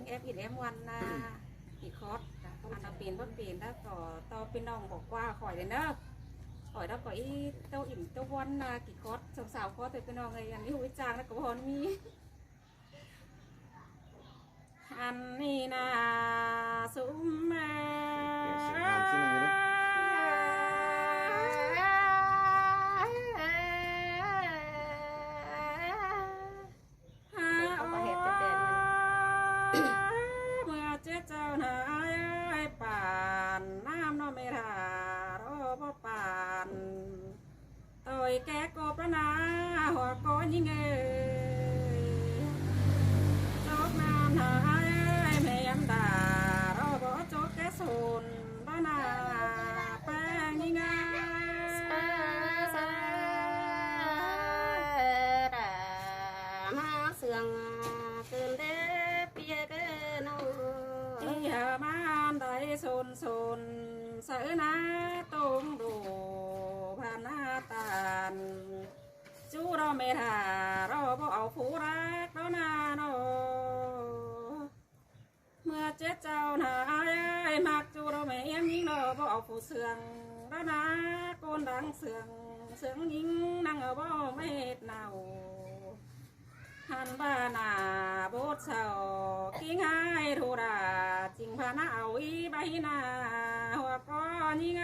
เอฟอีเอฟวันนะอีคอสอันเราเปลี่ยนว่าเปลี่ยนแล้วก็ต่อเป็นน้องบอกว่าข่อยเลยเนอะข่อยแล้วก็อีเต้าอิ่มเต้าวันนะกี่คอสสาวคอสเป็นน้องไงอันนี้หูจางแล้วก็พอมีอันนี้นะสุมมาแกกบแล้วนะหัวก้อนยิ่งจกน้ำหายแม่ยำดาเราบอกจกแกสูนแล้วนะแป้งยิ่งมาเสื่องเกินเด็บเปียกนที่หามันได้สูนเสือหน้าตรงดูผ่านหน้าตาจูเราไม่ถ่าเราบอกเอาผู้รักเรานาโนเมื่อเจ้าเจ้าหน้ามักจูเราไม่ยังยิงเราบอกเอาผู้เสืองเรานาโกนดังเสืองยิงนั่งเอาบอกไม่เห็ดเนาหันบ้านาโบดเสากิ้งให้ทูราจริงพาหน้าเอาอีใบหน้าหัวก้อนยิง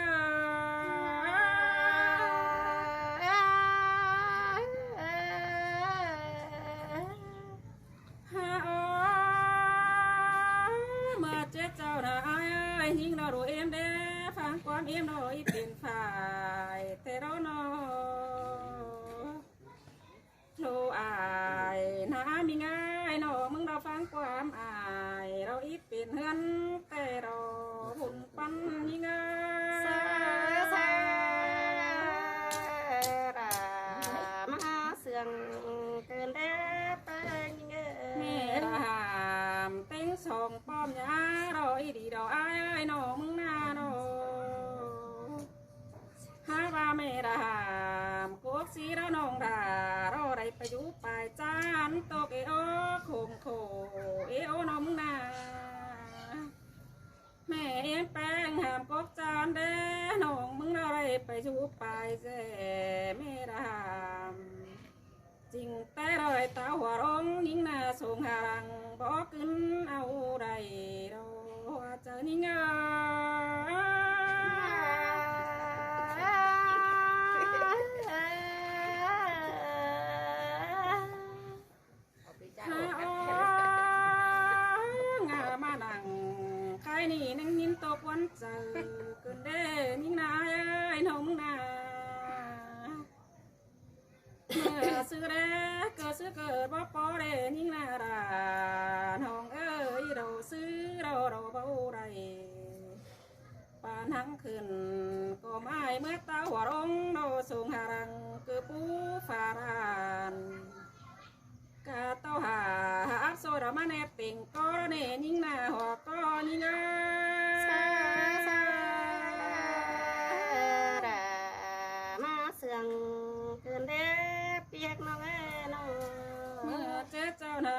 ยิ่งเราดูเอ็มเด้ฟังความเอ็มเราอีเป็นฝ่ายแต่เราโนโลอายน้ามีง่ายหนอมึงเราฟังความอายเราอีเป็นเฮือนแต่เราหุ่นปั้นยิ่งมาเสื่องเกินเด้ไปยิ่งแม่รามเต็งสองป้อมยาเราอีดีเราอายหนอมึงนาโนฮาบาเมรามกุกสีเรานองดาเราได้ไปยุไปจานตกเอโอคมโคเอโอน้องมึงนาแม่เอ็มแป้งหามกกจานเด้น้องมึงเราได้ไปยุไปเจเมรามจริงแต่เลยตาหัวร้องยิ่งน่าสูงหารังบอกขึ้นเอาได้เราเจอยิ่งงามานังใครนี่นั่งยิ้มตกวันเจอเกินเด้ยิ่งน่าไอ้น้องน่าซื้อแร่เกิดซื้อเกิดบ่ปอเด้ยิ่งนาราน้องเอ้ยเราซื้อเราเบาไรปานทั้งคืนก็ไม่เมื่อตาหัวร้องเราสูงหารังคือปูฟารานกะเต้าหาอับโซดามาเนปติงก็เนยิ่งนาหัวก็ยิ่งมาเสื่องเกินเด้เปียกน้องเอ้น้องเมื่อเจ้าเจ้าหน้า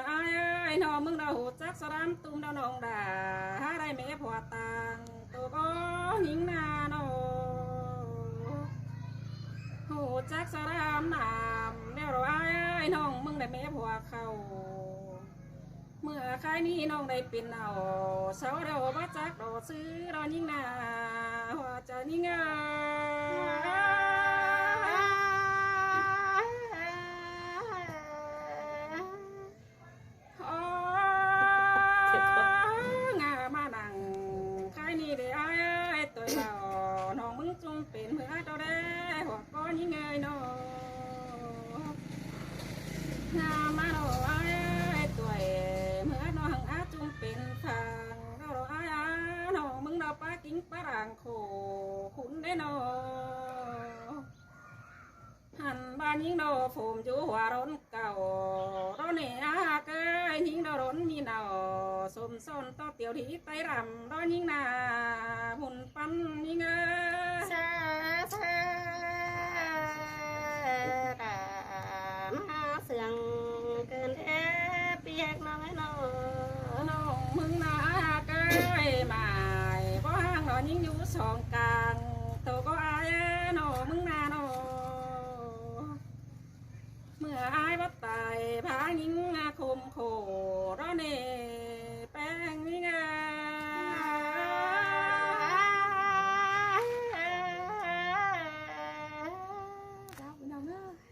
ไอ้น้องมึงเราหูจักสรามตุ้มดาวน้องด่าหาได้แม่ผัวต่างตัวก็หิงนาโนหูจักสรามนามเดี๋ยวเราไอ้น้องมึงได้แม่ผัวเขาเมื่อใครนี้น้องได้เป็นเอาเสาเราบ้าจักเราซื้อเรายิ่งนาหัวใจยิ่งจงเป็นเมื่อเราได้หัวก้อนยิ่งเงยโนงามาเราไอ้ตัวเมื่อน้องอาจงเป็นทางเราไอ้น้องมึงเราป้ากิ้งป้ารางโขคุณได้โนหันบ้านยิ่งเราฝูมอยู่หัวร้อนเก่าเราเนี่ยเกยยิ่งเราร้อนมีเนาสมส้นต่อเตียวที่ไตรำเรายิ่งนาหุ่นปั้นยิ่งมาเสื่องเกินเปียกน้องไอ้น้อง ช่องกา